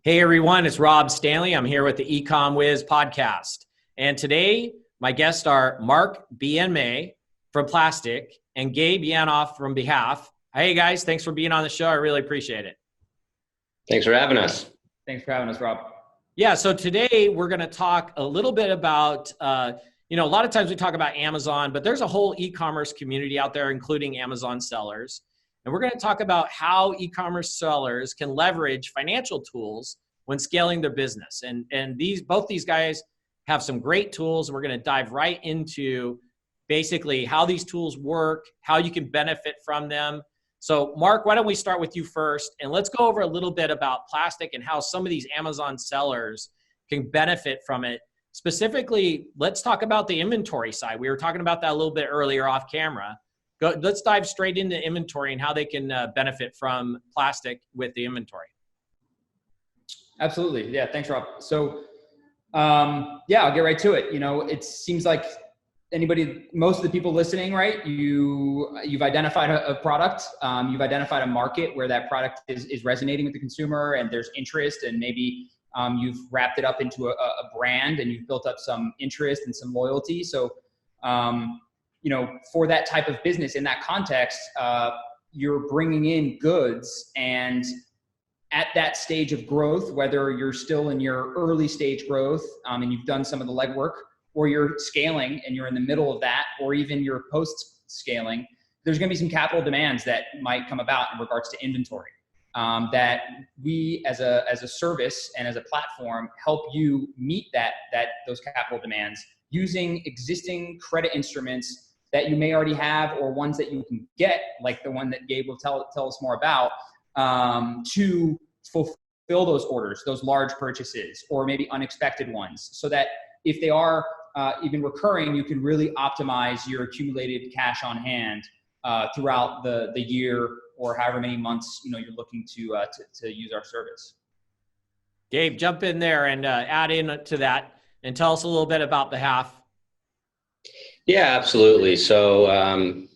Hey everyone, it's Rob Stanley. I'm here with the Ecom Wiz podcast. And today, my guests are Marc Bienaimé from Plastiq and Gabe Yanoff from Behalf. Hey guys, thanks for being on the show. I really appreciate it. Thanks for having us. Thanks for having us, Rob. Yeah, so today we're going to talk a little bit about, a lot of times we talk about Amazon, but there's a whole e-commerce community out there, including Amazon sellers. And we're going to talk about how e-commerce sellers can leverage financial tools when scaling their business. And both these guys have some great tools. We're going to dive right into basically how these tools work, how you can benefit from them. So Marc, why don't we start with you first, and let's go over a little bit about Plastiq and how some of these Amazon sellers can benefit from it. Specifically, let's talk about the inventory side. We were talking about that a little bit earlier off camera. Let's dive straight into inventory and how they can benefit from Plastiq with the inventory. Absolutely. Yeah. Thanks, Rob. So, I'll get right to it. It seems like most of the people listening, right? You've identified a product, you've identified a market where that product is resonating with the consumer and there's interest, and maybe you've wrapped it up into a brand and you've built up some interest and some loyalty. So, for that type of business in that context, you're bringing in goods, and at that stage of growth, whether you're still in your early stage growth and you've done some of the legwork, or you're scaling and you're in the middle of that, or even you're post scaling, there's going to be some capital demands that might come about in regards to inventory. That we as a service and as a platform help you meet those capital demands using existing credit instruments that you may already have, or ones that you can get, like the one that Gabe will tell us more about, to fulfill those orders, those large purchases, or maybe unexpected ones, so that if they are even recurring, you can really optimize your accumulated cash on hand throughout the year, or however many months you're looking to use our service. Gabe, jump in there and add in to that and tell us a little bit about Behalf. Yeah, absolutely. So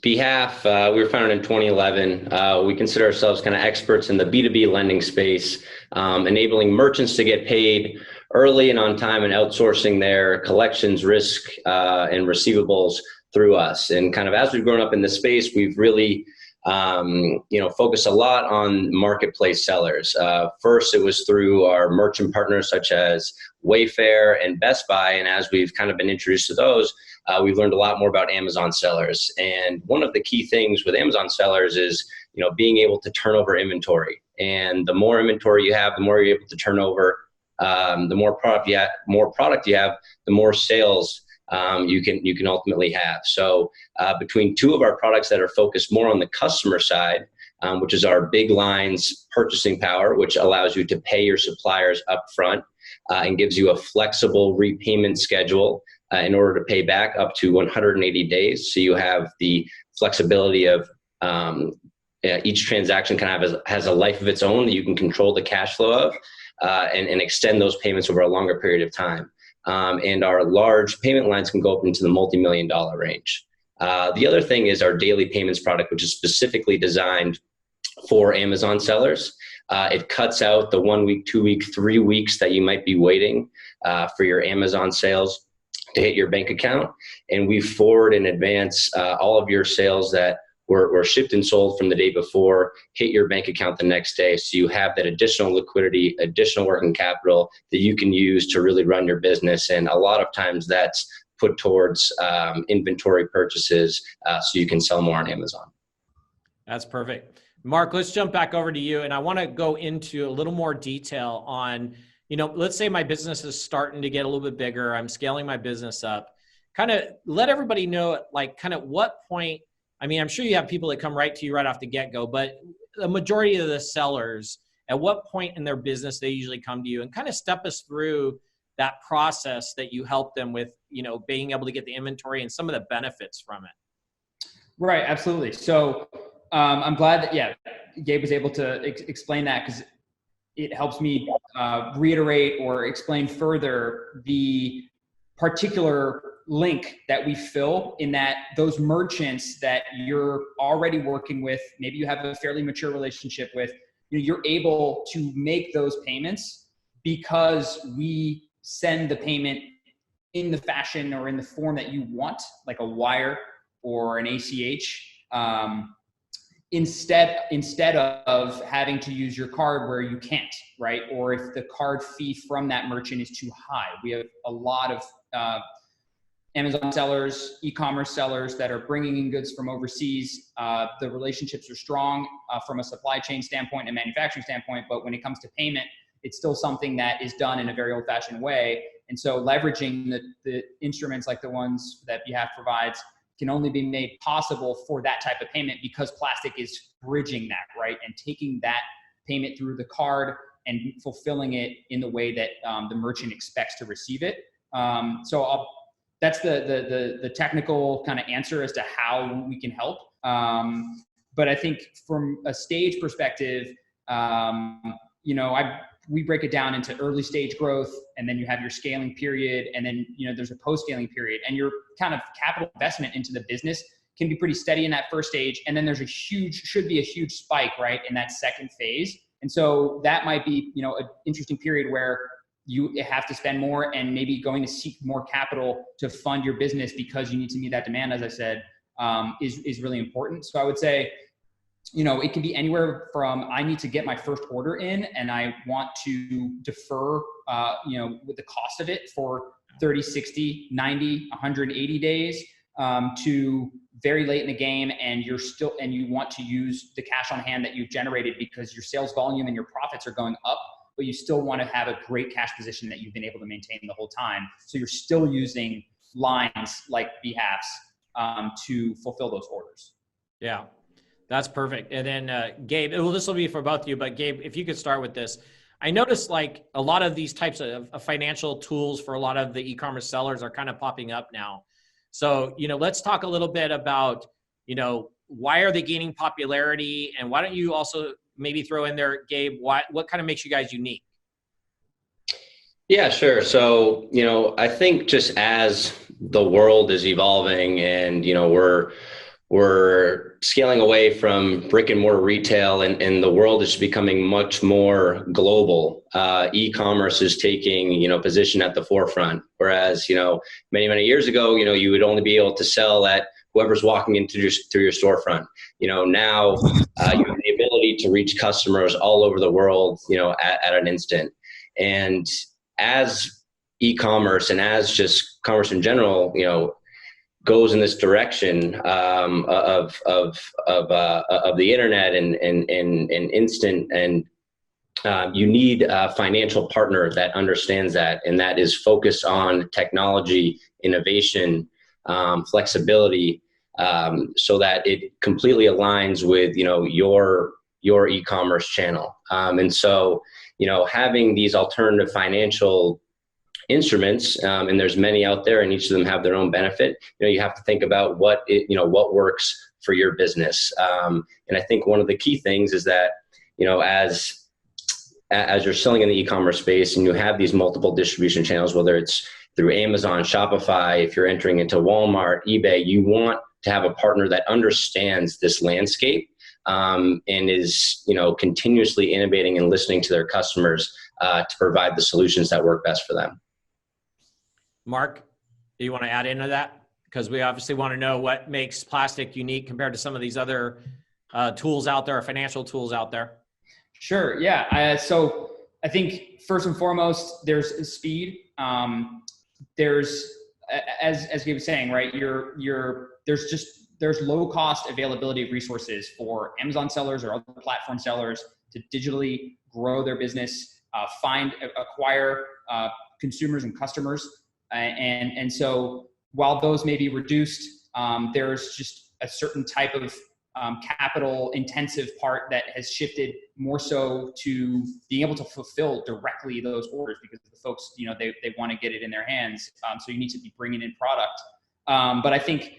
Behalf, we were founded in 2011. We consider ourselves kind of experts in the B2B lending space, enabling merchants to get paid early and on time and outsourcing their collections, risk, and receivables through us. And kind of as we've grown up in this space, we've really focused a lot on marketplace sellers. First, it was through our merchant partners such as Wayfair and Best Buy. And as we've kind of been introduced to those, we've learned a lot more about Amazon sellers. And one of the key things with Amazon sellers is, being able to turn over inventory. And the more inventory you have, the more you're able to turn over. The more product you have, the more sales you can ultimately have. So between two of our products that are focused more on the customer side, which is our Big Lines purchasing power, which allows you to pay your suppliers upfront and gives you a flexible repayment schedule in order to pay back up to 180 days. So you have the flexibility of each transaction kind of has a life of its own that you can control the cash flow of and extend those payments over a longer period of time. And our large payment lines can go up into the multi-million-dollar range. The other thing is our daily payments product, which is specifically designed for Amazon sellers. It cuts out the 1 week, 2 week, 3 weeks that you might be waiting for your Amazon sales to hit your bank account. And we forward in advance all of your sales that were shipped and sold from the day before, hit your bank account the next day. So you have that additional liquidity, additional working capital that you can use to really run your business. And a lot of times that's put towards inventory purchases so you can sell more on Amazon. That's perfect. Marc, let's jump back over to you. And I want to go into a little more detail on, let's say my business is starting to get a little bit bigger. I'm scaling my business up. Kind of let everybody know, what point. I'm sure you have people that come right to you right off the get-go, but the majority of the sellers, at what point in their business they usually come to you, and kind of step us through that process that you help them with, being able to get the inventory and some of the benefits from it. Right, absolutely. So I'm glad that, Gabe was able to explain that, because it helps me reiterate or explain further the particular link that we fill in that those merchants that you're already working with, maybe you have a fairly mature relationship with, you're able to make those payments because we send the payment in the fashion or in the form that you want, like a wire or an ACH, instead of having to use your card where you can't, right? Or if the card fee from that merchant is too high. We have a lot of Amazon sellers, e-commerce sellers that are bringing in goods from overseas. The relationships are strong from a supply chain standpoint and manufacturing standpoint, but when it comes to payment, it's still something that is done in a very old-fashioned way. And so leveraging the instruments like the ones that Behalf provides can only be made possible for that type of payment because Plastiq is bridging that, right? And taking that payment through the card and fulfilling it in the way that the merchant expects to receive it. That's the technical kind of answer as to how we can help. But I think from a stage perspective, we break it down into early stage growth, and then you have your scaling period, and then there's a post-scaling period, and your kind of capital investment into the business can be pretty steady in that first stage, and then there's should be a huge spike, right, in that second phase. And so that might be an interesting period where you have to spend more and maybe going to seek more capital to fund your business because you need to meet that demand, as I said, is really important. So I would say, it can be anywhere from I need to get my first order in and I want to defer, with the cost of it for 30, 60, 90, 180 days, to very late in the game, and you want to use the cash on hand that you've generated because your sales volume and your profits are going up, but you still want to have a great cash position that you've been able to maintain the whole time. So you're still using lines like Behalf's to fulfill those orders. Yeah. That's perfect. And then Gabe, this will be for both of you, but Gabe, if you could start with this. I noticed like a lot of these types of financial tools for a lot of the e-commerce sellers are kind of popping up now. So, let's talk a little bit about, why are they gaining popularity? And why don't you also maybe throw in there, Gabe, what kind of makes you guys unique? Yeah, sure. So, I think just as the world is evolving and, we're scaling away from brick and mortar retail, and the world is becoming much more global. E-commerce is taking, position at the forefront. Whereas, many, many years ago, you would only be able to sell at whoever's walking into through your storefront. Now you have the ability to reach customers all over the world, at an instant. And as e-commerce and as just commerce in general, goes in this direction of the internet and instant, and you need a financial partner that understands that, and that is focused on technology, innovation, flexibility, so that it completely aligns with your e-commerce channel. And so having these alternative financial instruments, and there's many out there, and each of them have their own benefit. You have to think about what works for your business. And I think one of the key things is that, as you're selling in the e-commerce space and you have these multiple distribution channels, whether it's through Amazon, Shopify, if you're entering into Walmart, eBay, you want to have a partner that understands this landscape, and is, continuously innovating and listening to their customers, to provide the solutions that work best for them. Marc, do you want to add into that? Because we obviously want to know what makes Plastiq unique compared to some of these other tools out there, financial tools out there. Sure. Yeah. So I think first and foremost, there's speed. There's, as Gabe was saying, right, there's low cost availability of resources for Amazon sellers or other platform sellers to digitally grow their business, acquire consumers and customers. And so while those may be reduced, there's just a certain type of capital intensive part that has shifted more so to being able to fulfill directly those orders, because the folks, they want to get it in their hands. So you need to be bringing in product. But I think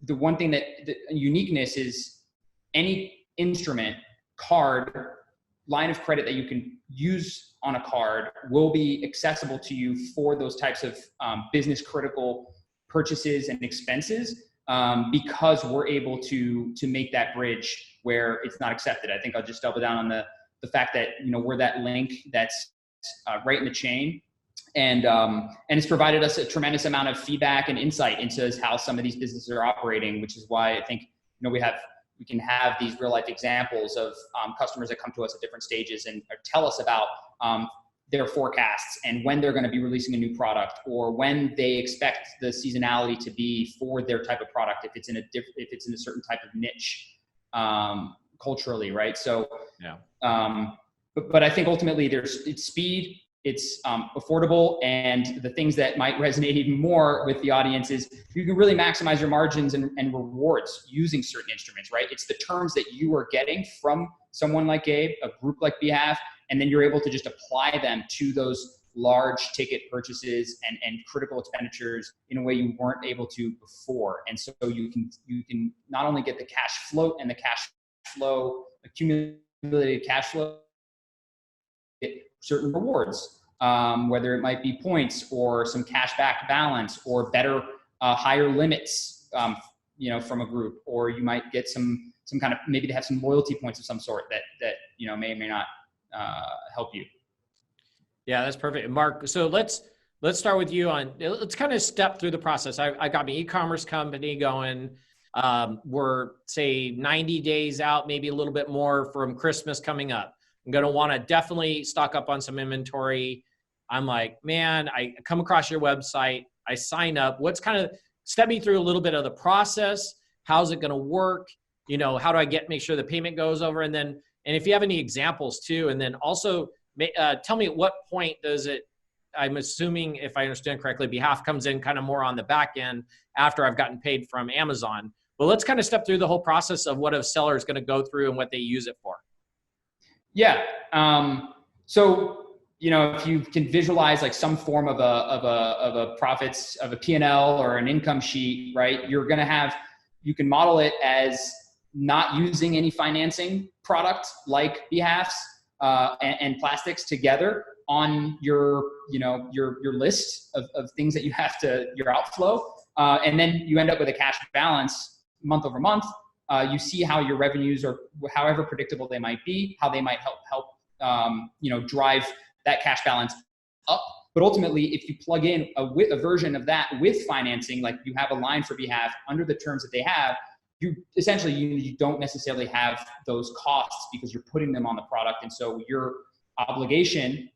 the one thing that the uniqueness is any instrument, card, line of credit that you can use on a card will be accessible to you for those types of business critical purchases and expenses, because we're able to make that bridge where it's not accepted. I think I'll just double down on the fact that, we're that link that's right in the chain. And it's provided us a tremendous amount of feedback and insight into how some of these businesses are operating, which is why I think, we can have these real life examples of customers that come to us at different stages and tell us about their forecasts and when they're going to be releasing a new product, or when they expect the seasonality to be for their type of product, if it's in a certain type of niche culturally, right? So, yeah. But I think ultimately it's speed, it's affordable, and the things that might resonate even more with the audience is you can really maximize your margins and rewards using certain instruments, right? It's the terms that you are getting from someone like Gabe, a group like Behalf, and then you're able to just apply them to those large ticket purchases and critical expenditures in a way you weren't able to before. And so you can not only get the cash flow and the cash flow, accumulated cash flow, certain rewards, whether it might be points or some cash back balance or better, higher limits, from a group, or you might get some kind of, maybe they have some loyalty points of some sort that may or may not help you. Yeah, that's perfect. Marc, so let's start with you let's kind of step through the process. I got my e-commerce company going. We're say 90 days out, maybe a little bit more from Christmas coming up. I'm going to want to definitely stock up on some inventory. I'm like, man, I come across your website, I sign up. Step me through a little bit of the process. How's it going to work? How do I make sure the payment goes over? And if you have any examples too, and then also tell me at what point I'm assuming, if I understand correctly, Behalf comes in kind of more on the back end after I've gotten paid from Amazon. But let's kind of step through the whole process of what a seller is going to go through and what they use it for. Yeah. So, if you can visualize like some form of a profits of a P&L or an income sheet, right? You can model it as not using any financing product like Behalf's and Plastiq's together on your list of things that you have your outflow. And then you end up with a cash balance month over month. You see how your revenues are, however predictable they might be, how they might help drive that cash balance up. But ultimately, if you plug in a version of that with financing, like you have a line for Behalf under the terms that they have, you don't necessarily have those costs because you're putting them on the product. And so your obligation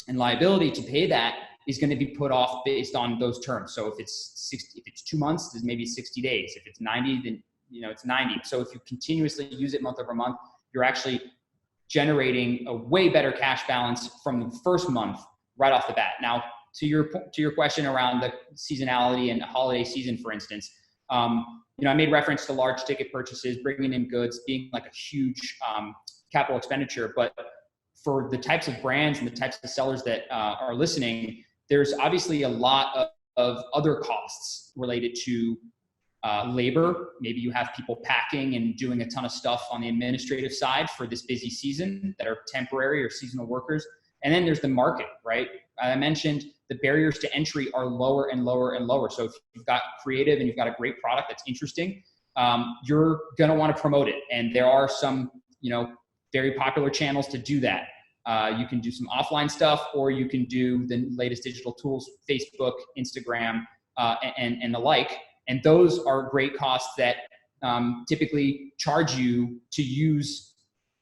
and liability to pay that is going to be put off based on those terms. So if it's 2 months, then maybe 60 days. If it's 90, then it's 90. So if you continuously use it month over month, you're actually generating a way better cash balance from the first month right off the bat. Now, to your question around the seasonality and holiday season, for instance, I made reference to large ticket purchases, bringing in goods being like a huge capital expenditure. But for the types of brands and the types of sellers that are listening, there's obviously a lot of other costs related to labor. Maybe you have people packing and doing a ton of stuff on the administrative side for this busy season that are temporary or seasonal workers. And then there's the market, right? I mentioned the barriers to entry are lower and lower and lower. So if you've got creative and you've got a great product that's interesting, you're going to want to promote it. And there are some, very popular channels to do that. You can do some offline stuff, or you can do the latest digital tools, Facebook, Instagram, and the like. And those are great costs that typically charge you to use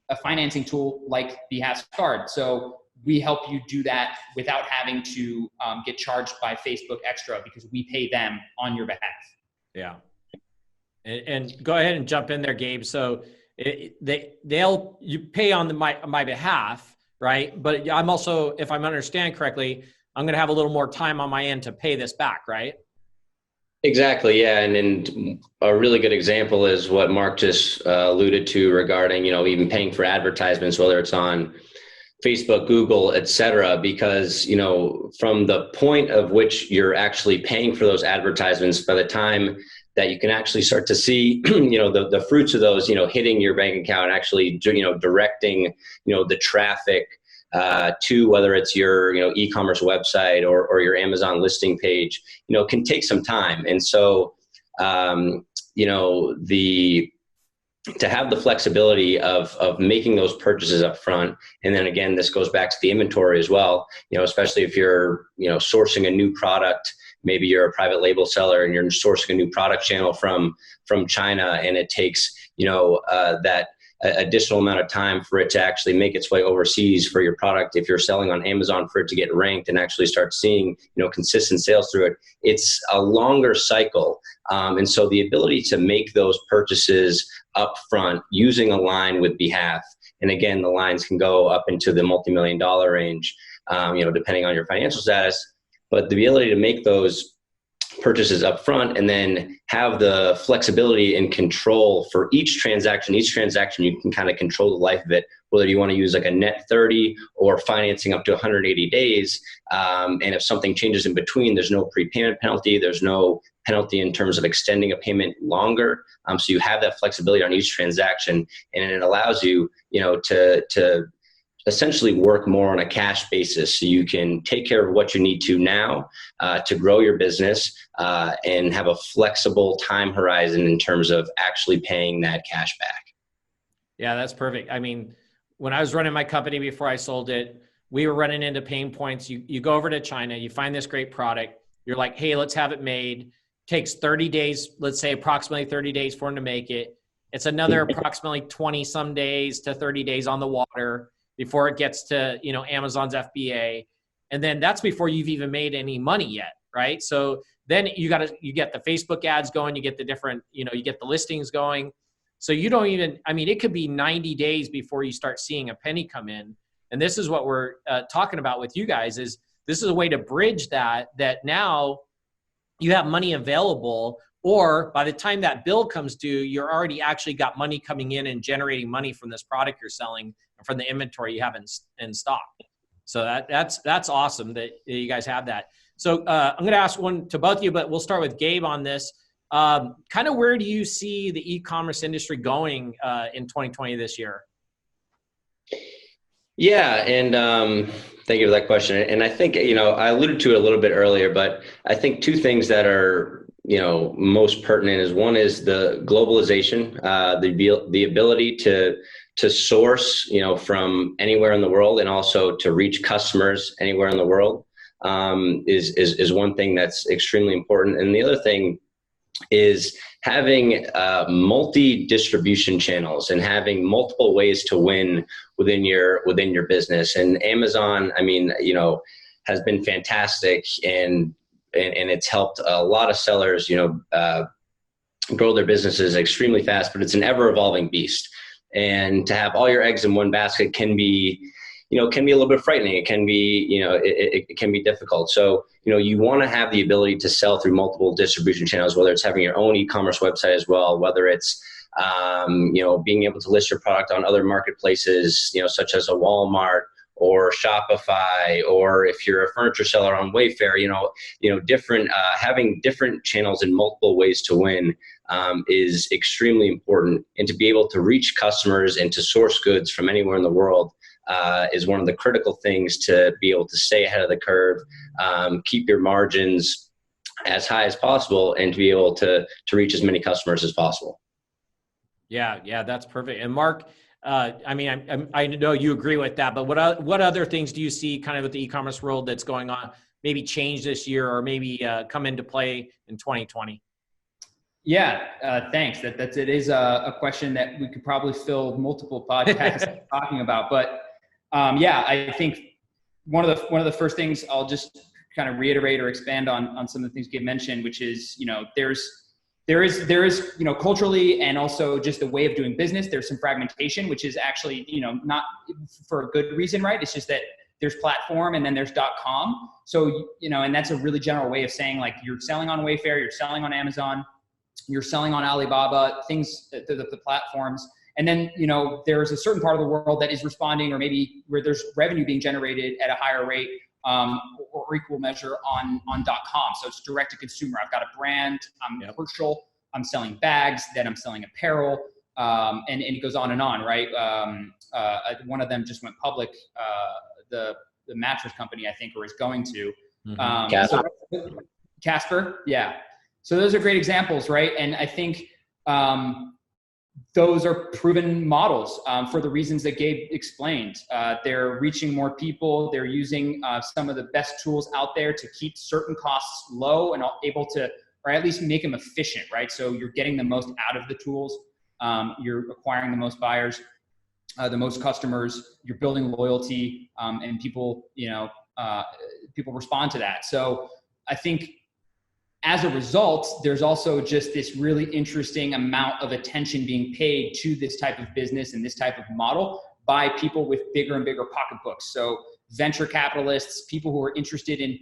a financing tool like Behalf's card. So we help you do that without having to get charged by Facebook extra, because we pay them on your behalf. Yeah. And go ahead and jump in there, Gabe. So you pay on my behalf, right? But I'm also, if I'm understanding correctly, I'm going to have a little more time on my end to pay this back, right? Exactly. Yeah. And a really good example is what Marc just alluded to regarding, even paying for advertisements, whether it's on Facebook, Google, et cetera, because, from the point of which you're actually paying for those advertisements, by the time that you can actually start to see, the fruits of those, hitting your bank account, actually, directing, the traffic to whether it's your, e-commerce website or your Amazon listing page, can take some time. And so, to have the flexibility of making those purchases up front. And then again, this goes back to the inventory as well, especially if you're, sourcing a new product, maybe you're a private label seller and you're sourcing a new product channel from China, and it takes, that additional amount of time for it to actually make its way overseas for your product. If you're selling on Amazon, for it to get ranked and actually start seeing, consistent sales through it, it's a longer cycle. And so the ability to make those purchases up front using a line with Behalf, and again, the lines can go up into the multi-million-dollar range, depending on your financial status, but the ability to make those purchases up front and then have the flexibility and control for each transaction. Each transaction, you can kind of control the life of it, whether you want to use like a net 30 or financing up to 180 days. And if something changes in between, there's no prepayment penalty. There's no penalty in terms of extending a payment longer. So you have that flexibility on each transaction, and it allows you, to essentially work more on a cash basis, so you can take care of what you need to now to grow your business and have a flexible time horizon in terms of actually paying that cash back. Yeah, that's perfect. I mean, when I was running my company before I sold it, we were running into pain points. You go over to China, you find this great product. You're like, hey, let's have it made. Takes 30 days, let's say approximately 30 days for them to make it. It's another approximately 20 some days to 30 days on the water before it gets to, Amazon's FBA. And then that's before you've even made any money yet, right? So then you get the Facebook ads going, you get the different, you get the listings going. So you don't even, it could be 90 days before you start seeing a penny come in. And this is what we're talking about with you guys, is this is a way to bridge that now you have money available, or by the time that bill comes due, you're already actually got money coming in and generating money from this product you're selling and from the inventory you have in stock. So that's awesome that you guys have that. So I'm going to ask one to both of you, but we'll start with Gabe on this. Kind of where do you see the e-commerce industry going in 2020 this year? Yeah, and thank you for that question. And I think, I alluded to it a little bit earlier, but I think two things that are, most pertinent is, one is the globalization, the ability to source, from anywhere in the world, and also to reach customers anywhere in the world is one thing that's extremely important. And the other thing is having multi-distribution channels and having multiple ways to win within your business. And Amazon, has been fantastic, and it's helped a lot of sellers, grow their businesses extremely fast, but it's an ever evolving beast. And to have all your eggs in one basket can be a little bit frightening. It can be, it can be difficult. So, you want to have the ability to sell through multiple distribution channels, whether it's having your own e-commerce website as well, whether it's, being able to list your product on other marketplaces, such as a Walmart or Shopify, or if you're a furniture seller on Wayfair, different, having different channels and multiple ways to win is extremely important. And to be able to reach customers and to source goods from anywhere in the world is one of the critical things to be able to stay ahead of the curve, keep your margins as high as possible, and to be able to reach as many customers as possible. Yeah, that's perfect. And Marc, I know you agree with that, but what other things do you see kind of with the e-commerce world that's going on, maybe change this year, or maybe come into play in 2020? Yeah, thanks. It is a question that we could probably fill multiple podcasts talking about. But I think one of the first things I'll just kind of reiterate or expand on some of the things Gabe mentioned, which is, there is, culturally and also just the way of doing business, there's some fragmentation, which is actually, not for a good reason, right? It's just that there's platform and then there's .com. So, and that's a really general way of saying, like, you're selling on Wayfair, you're selling on Amazon, you're selling on Alibaba, things, the platforms. And then, there's a certain part of the world that is responding, or maybe where there's revenue being generated at a higher rate, or equal measure on .com. So it's direct to consumer. I've got a brand, I'm commercial, I'm selling bags, then I'm selling apparel, and it goes on and on, right? One of them just went public, the mattress company, I think, or is going to. Casper, yeah. So those are great examples, right? And I think those are proven models for the reasons that Gabe explained. They're reaching more people. They're using some of the best tools out there to keep certain costs low and able to, or at least make them efficient, right? So you're getting the most out of the tools. You're acquiring the most buyers, the most customers. You're building loyalty, and people, people respond to that. So I think, as a result, there's also just this really interesting amount of attention being paid to this type of business and this type of model by people with bigger and bigger pocketbooks. So venture capitalists, people who are interested in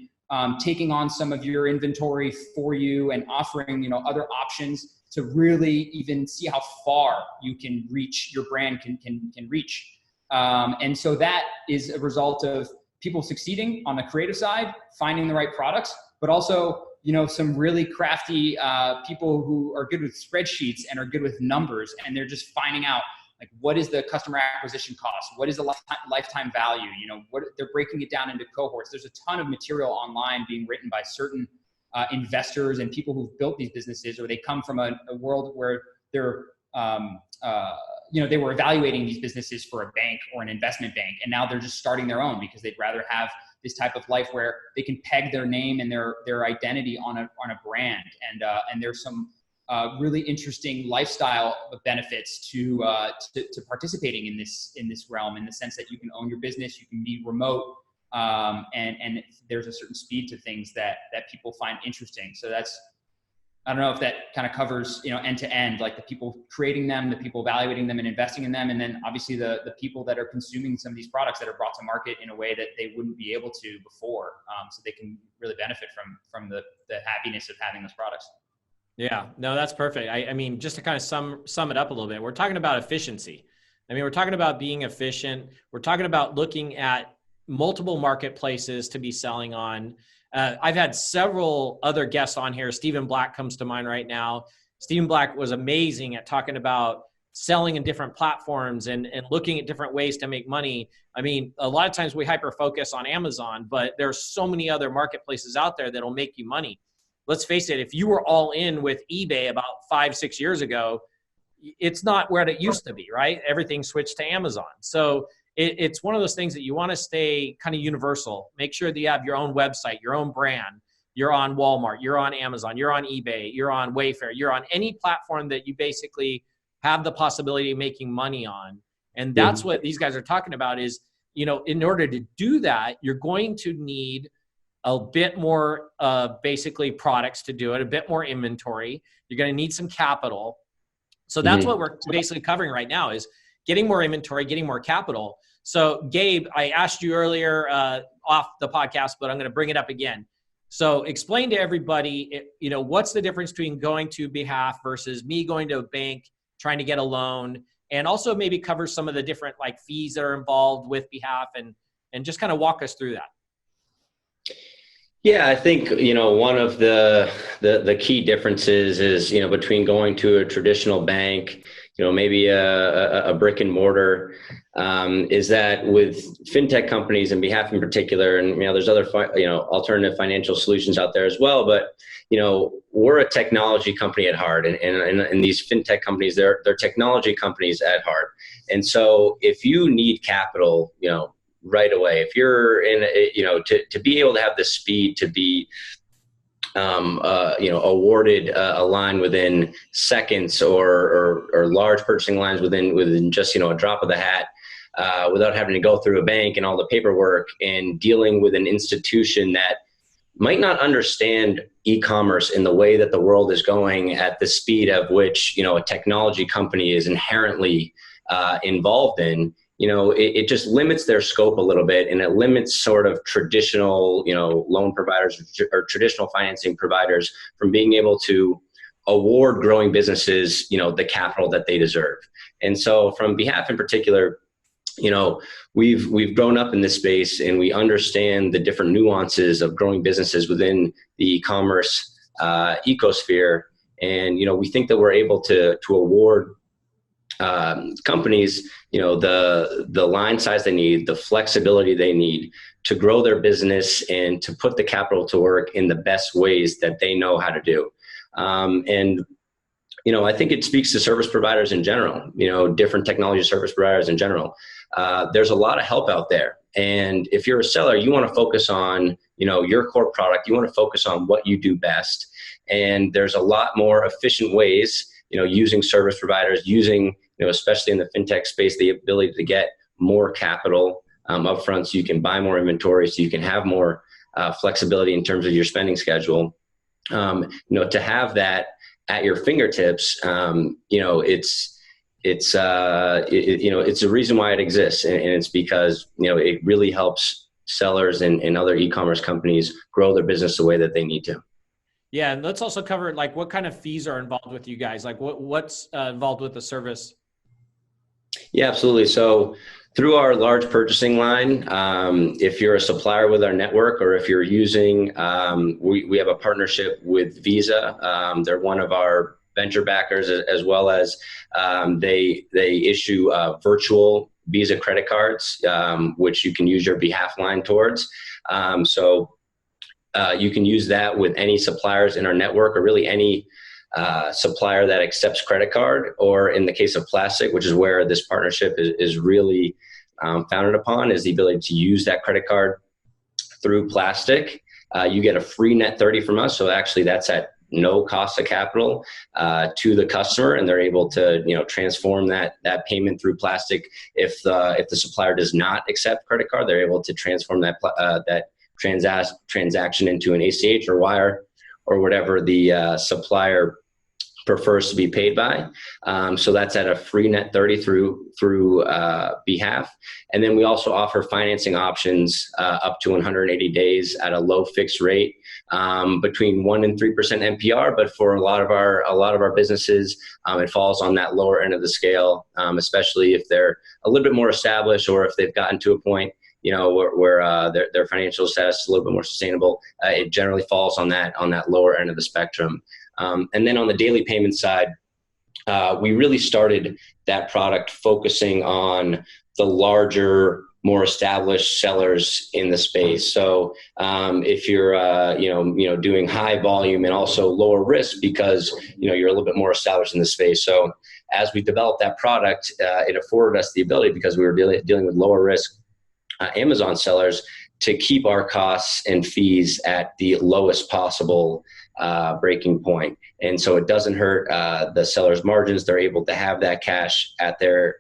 taking on some of your inventory for you and offering, other options to really even see how far you can reach, your brand can reach. And so that is a result of people succeeding on the creative side, finding the right products, but also some really crafty people who are good with spreadsheets and are good with numbers, and they're just finding out, like, what is the customer acquisition cost? What is the lifetime value? What they're breaking it down into cohorts. There's a ton of material online being written by certain investors and people who've built these businesses, or they come from a world where they're, they were evaluating these businesses for a bank or an investment bank, and now they're just starting their own because they'd rather have this type of life where they can peg their name and their identity on a brand. And there's some really interesting lifestyle benefits to participating in this realm, in the sense that you can own your business, you can be remote, and there's a certain speed to things that people find interesting. So I don't know if that kind of covers, end to end, like the people creating them, the people evaluating them and investing in them, and then obviously the people that are consuming some of these products that are brought to market in a way that they wouldn't be able to before, so they can really benefit from the happiness of having those products. Yeah, no, that's perfect. I mean, just to kind of sum it up a little bit, we're talking about efficiency. I mean, we're talking about being efficient. We're talking about looking at multiple marketplaces to be selling on. I've had several other guests on here. Stephen Black comes to mind right now. Stephen Black was amazing at talking about selling in different platforms and looking at different ways to make money. I mean, a lot of times we hyper focus on Amazon, but there's so many other marketplaces out there that'll make you money. Let's face it, if you were all in with eBay about 5-6 years ago, it's not where it used to be, right? Everything switched to Amazon. So it's one of those things that you want to stay kind of universal. Make sure that you have your own website, your own brand. You're on Walmart, you're on Amazon, you're on eBay, you're on Wayfair, you're on any platform that you basically have the possibility of making money on. And that's what these guys are talking about is, in order to do that, you're going to need a bit more basically products to do it, a bit more inventory. You're going to need some capital. So that's what we're basically covering right now is getting more inventory, getting more capital. So Gabe, I asked you earlier off the podcast, but I'm going to bring it up again. So explain to everybody, what's the difference between going to Behalf versus me going to a bank, trying to get a loan, and also maybe cover some of the different like fees that are involved with Behalf and just kind of walk us through that. Yeah, I think, one of the key differences is, between going to a traditional bank, maybe a brick and mortar, is that with fintech companies and Behalf in particular, and, there's other, alternative financial solutions out there as well, but, we're a technology company at heart, and these fintech companies, they're technology companies at heart. And so if you need capital, right away, if you're in, to be able to have the speed to be, awarded a line within seconds or large purchasing lines within just, a drop of the hat, without having to go through a bank and all the paperwork and dealing with an institution that might not understand e-commerce in the way that the world is going at the speed of which, a technology company is inherently involved in. It just limits their scope a little bit, and it limits sort of traditional, loan providers or traditional financing providers from being able to award growing businesses, the capital that they deserve. And so from Behalf in particular, we've grown up in this space, and we understand the different nuances of growing businesses within the e-commerce ecosphere. And, we think that we're able to award companies, the line size they need, the flexibility they need to grow their business and to put the capital to work in the best ways that they know how to do. And I think it speaks to service providers in general, different technology service providers in general. There's a lot of help out there. And if you're a seller, you want to focus on, your core product. You want to focus on what you do best. And there's a lot more efficient ways, using service providers, using, especially in the fintech space, the ability to get more capital upfront so you can buy more inventory, so you can have more flexibility in terms of your spending schedule. To have that at your fingertips, it's a reason why it exists, and it's because it really helps sellers and other e-commerce companies grow their business the way that they need to. Yeah, and let's also cover like what kind of fees are involved with you guys, like what's involved with the service. Yeah, absolutely. So through our large purchasing line, if you're a supplier with our network, or if you're using, we have a partnership with Visa. They're one of our venture backers, as well as they issue virtual Visa credit cards, which you can use your Behalf line towards. So you can use that with any suppliers in our network, or really any supplier that accepts credit card, or in the case of Plastiq, which is where this partnership is really founded upon, is the ability to use that credit card through Plastiq. You get a free net 30 from us. So actually that's at no cost of capital to the customer, and they're able to transform that payment through Plastiq. If the supplier does not accept credit card, they're able to transform that transaction into an ACH or wire, or whatever the supplier prefers to be paid by. So that's at a free net 30 through Behalf. And then we also offer financing options up to 180 days at a low fixed rate, between 1% and 3% MPR. But for a lot of our businesses, it falls on that lower end of the scale, especially if they're a little bit more established, or if they've gotten to a point where their financial status is a little bit more sustainable. It generally falls on that lower end of the spectrum. And then on the daily payment side, we really started that product focusing on the larger, more established sellers in the space. So if you're doing high volume and also lower risk, because you're a little bit more established in the space. So as we developed that product, it afforded us the ability, because we were dealing with lower risk Amazon sellers, to keep our costs and fees at the lowest possible breaking point. And so it doesn't hurt the seller's margins. They're able to have that cash at their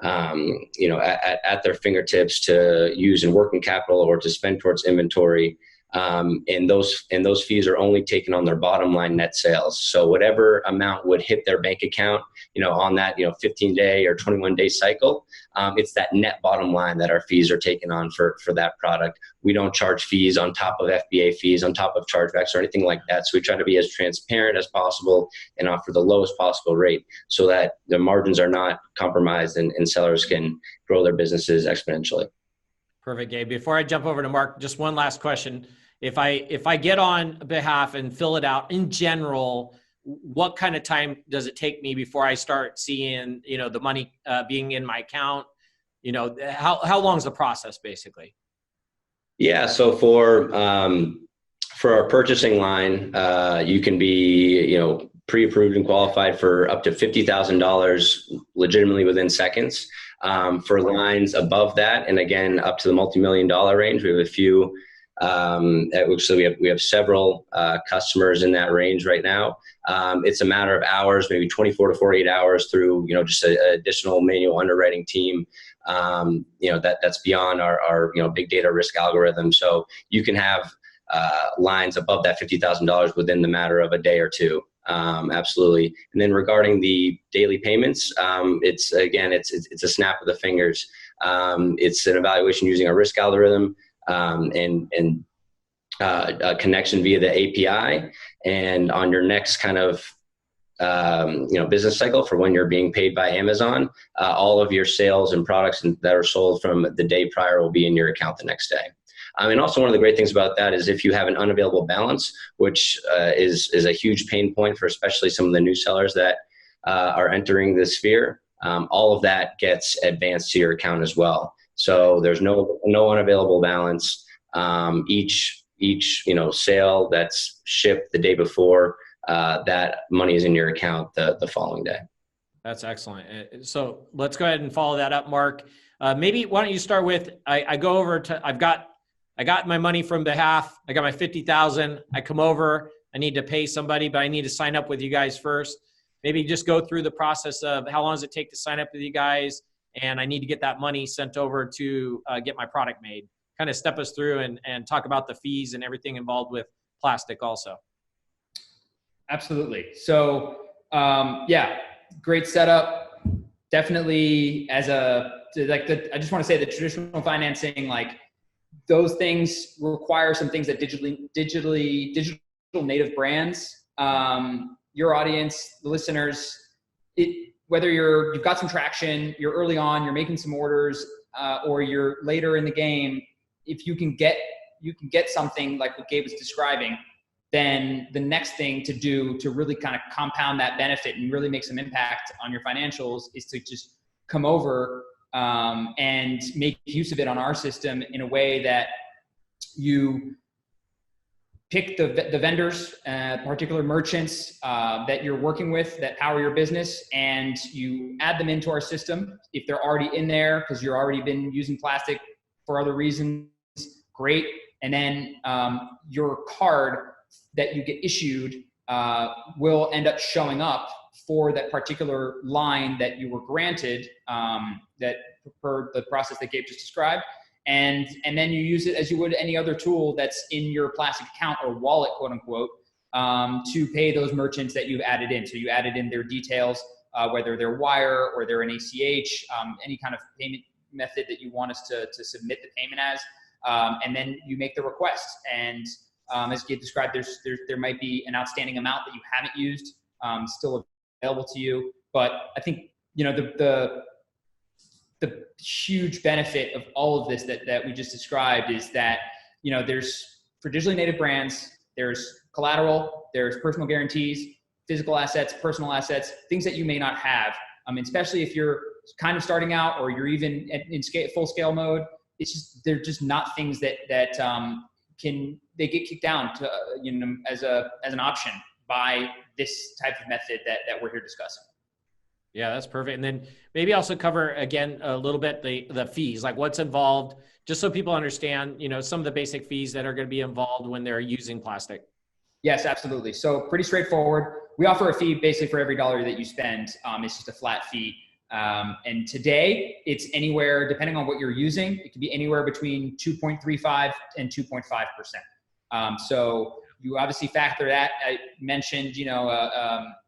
at their fingertips to use in working capital, or to spend towards inventory. And those fees are only taken on their bottom line net sales. So whatever amount would hit their bank account, on that 15-day or 21-day cycle, it's that net bottom line that our fees are taken on for that product. We don't charge fees on top of FBA fees, on top of chargebacks, or anything like that. So we try to be as transparent as possible and offer the lowest possible rate, so that the margins are not compromised, and sellers can grow their businesses exponentially. Perfect, Gabe. Before I jump over to Marc, just one last question. If I get on Behalf and fill it out, in general, what kind of time does it take me before I start seeing, the money being in my account? How long is the process, basically? Yeah. So for our purchasing line, you can be, pre-approved and qualified for up to $50,000 legitimately within seconds. For lines above that, and again, up to the multi-million-dollar range, we have a few. Actually, we have several customers in that range right now. It's a matter of hours, maybe 24 to 48 hours, through just an additional manual underwriting team. That's beyond our big data risk algorithm. So you can have lines above that $50,000 within the matter of a day or two. Absolutely. And then regarding the daily payments, it's a snap of the fingers. It's an evaluation using our risk algorithm, and a connection via the API. And on your next kind of business cycle, for when you're being paid by Amazon, all of your sales and products that are sold from the day prior will be in your account the next day. And also, one of the great things about that is if you have an unavailable balance, which is a huge pain point for especially some of the new sellers that are entering this sphere, all of that gets advanced to your account as well. So there's no unavailable balance. Each sale that's shipped the day before that money is in your account the following day. That's excellent. So let's go ahead and follow that up, Mark. Maybe why don't you start with, I go over to, I got my money from Behalf. I got my 50,000. I come over, I need to pay somebody, but I need to sign up with you guys first. Maybe just go through the process of how long does it take to sign up with you guys? And I need to get that money sent over to get my product made. Kind of step us through and talk about the fees and everything involved with Plastiq also. Absolutely. So yeah, great setup. Definitely I just want to say the traditional financing, like those things require some things that digital native brands, your audience, the listeners, whether you've got some traction, you're early on, you're making some orders, or you're later in the game, if you can get something like what Gabe was describing, then the next thing to do to really kind of compound that benefit and really make some impact on your financials is to just come over and make use of it on our system in a way that you pick the vendors, particular merchants that you're working with that power your business, and you add them into our system. If they're already in there because you're already been using Plastiq for other reasons, great. And then your card that you get issued will end up showing up for that particular line that you were granted, that per the process that Gabe just described. And then you use it as you would any other tool that's in your Plastiq account or wallet, quote unquote, to pay those merchants that you've added in. So you added in their details, whether they're wire or they're an ACH, any kind of payment method that you want us to submit the payment as, and then you make the request. And as Gabe described, there might be an outstanding amount that you haven't used, still available to you. But I think, the huge benefit of all of this that we just described is that, there's, for digitally native brands, there's collateral, there's personal guarantees, physical assets, personal assets, things that you may not have. Especially if you're kind of starting out or you're even in full scale mode, they're just not things that they get kicked down to, as an option by this type of method that we're here discussing. Yeah, that's perfect. And then maybe also cover again a little bit the fees, like what's involved, just so people understand, some of the basic fees that are going to be involved when they're using Plastiq. Yes, absolutely. So pretty straightforward. We offer a fee basically for every dollar that you spend. It's just a flat fee. And today it's anywhere, depending on what you're using, it can be anywhere between 2.35 and 2.5%. So you obviously factor that. I mentioned,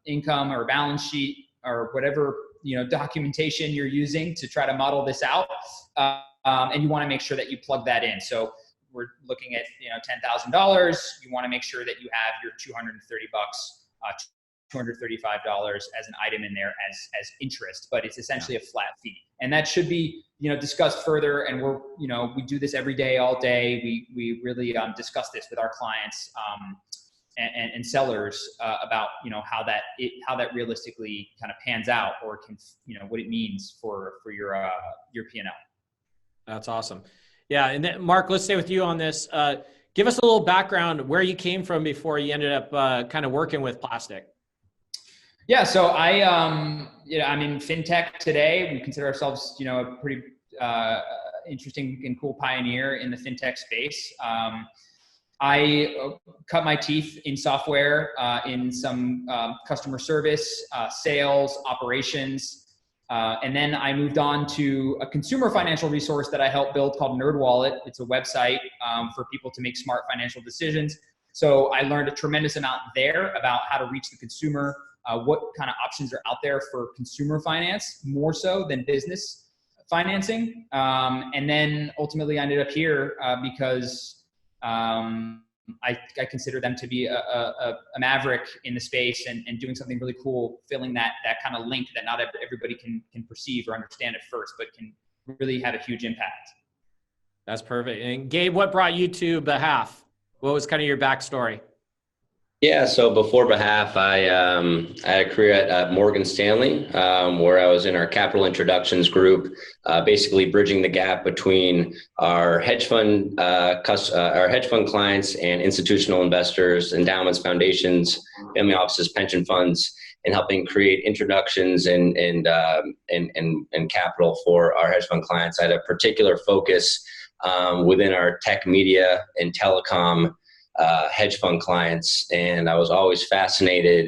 income or balance sheet or whatever, documentation you're using to try to model this out. And you want to make sure that you plug that in. So we're looking at, $10,000. You want to make sure that you have your $230, $235 as an item in there as interest, but it's essentially a flat fee. And that should be, discussed further. And we do this every day, all day. We really discuss this with our clients and sellers about, how that realistically kind of pans out, or can, what it means for your P&L. That's awesome. Yeah. And then Marc, let's stay with you on this. Give us a little background where you came from before you ended up kind of working with Plastiq. Yeah, so I'm in fintech today. We consider ourselves, a pretty interesting and cool pioneer in the fintech space. I cut my teeth in software, in some customer service, sales, operations, and then I moved on to a consumer financial resource that I helped build called NerdWallet. It's a website for people to make smart financial decisions. So I learned a tremendous amount there about how to reach the consumer, what kind of options are out there for consumer finance, more so than business financing. And then ultimately I ended up here because I consider them to be a maverick in the space and doing something really cool, filling that kind of link that not everybody can perceive or understand at first, but can really have a huge impact. That's perfect. And Gabe, what brought you to Behalf? What was kind of your backstory? Yeah, so before Behalf, I had a career at Morgan Stanley, where I was in our capital introductions group, basically bridging the gap between our hedge fund clients and institutional investors, endowments, foundations, family offices, pension funds, and helping create introductions and capital for our hedge fund clients. I had a particular focus within our tech, media, and telecom hedge fund clients, and I was always fascinated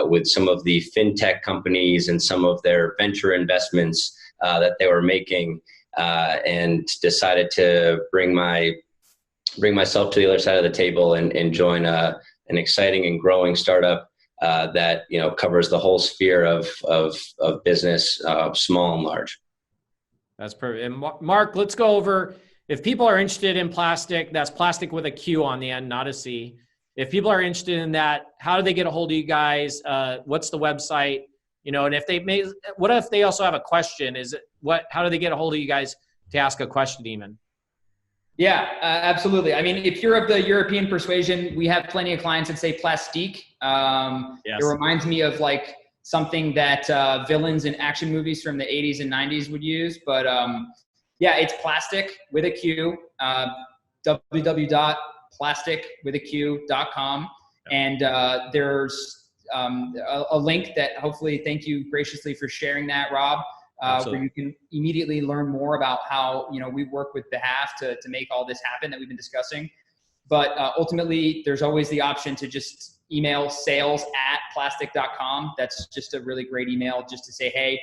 with some of the fintech companies and some of their venture investments that they were making, and decided to bring myself to the other side of the table and join an exciting and growing startup that covers the whole sphere of business, small and large. That's perfect. And Marc, let's go over, if people are interested in Plastiq, that's Plastiq with a Q on the end, not a C. If people are interested in that, how do they get a hold of you guys? What's the website? And what if they also have a question? How do they get a hold of you guys to ask a question even? Yeah, absolutely. I mean, if you're of the European persuasion, we have plenty of clients that say Plastiq. Yes. It reminds me of like something that villains in action movies from the 80s and 90s would use. But yeah, it's Plastiq with a Q, www.plastiqwithaQ.com. And there's a link that hopefully, thank you graciously for sharing that, Rob, where you can immediately learn more about how we work with Behalf to make all this happen that we've been discussing. But ultimately, there's always the option to just email sales@plastiq.com. That's just a really great email just to say, hey,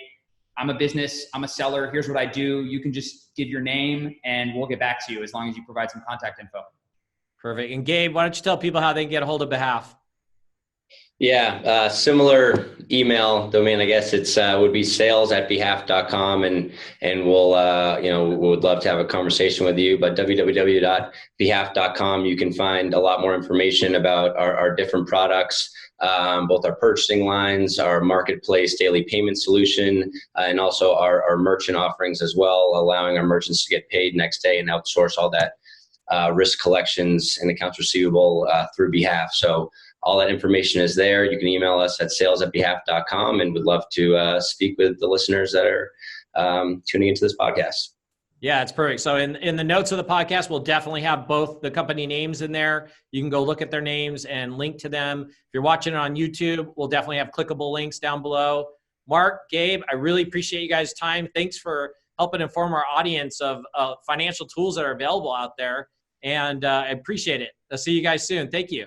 I'm a business, I'm a seller, here's what I do. You can just give your name and we'll get back to you as long as you provide some contact info. Perfect. And Gabe, why don't you tell people how they can get a hold of Behalf? Yeah, similar email domain. I guess it's would be sales@behalf.com, and we'll we would love to have a conversation with you. But www.behalf.com, you can find a lot more information about our different products, both our purchasing lines, our marketplace daily payment solution, and also our merchant offerings as well, allowing our merchants to get paid next day and outsource all that risk collections and accounts receivable through Behalf. So all that information is there. You can email us at sales@behalf.com, and would love to speak with the listeners that are tuning into this podcast. Yeah, it's perfect. So in the notes of the podcast, we'll definitely have both the company names in there. You can go look at their names and link to them. If you're watching it on YouTube, we'll definitely have clickable links down below. Marc, Gabe, I really appreciate you guys' time. Thanks for helping inform our audience of financial tools that are available out there. And I appreciate it. I'll see you guys soon. Thank you.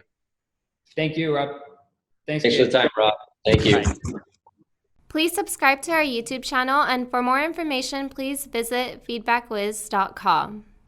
Thank you, Rob. Thanks for the time, Rob. Thank you. Bye. Please subscribe to our YouTube channel, and for more information, please visit feedbackwiz.com.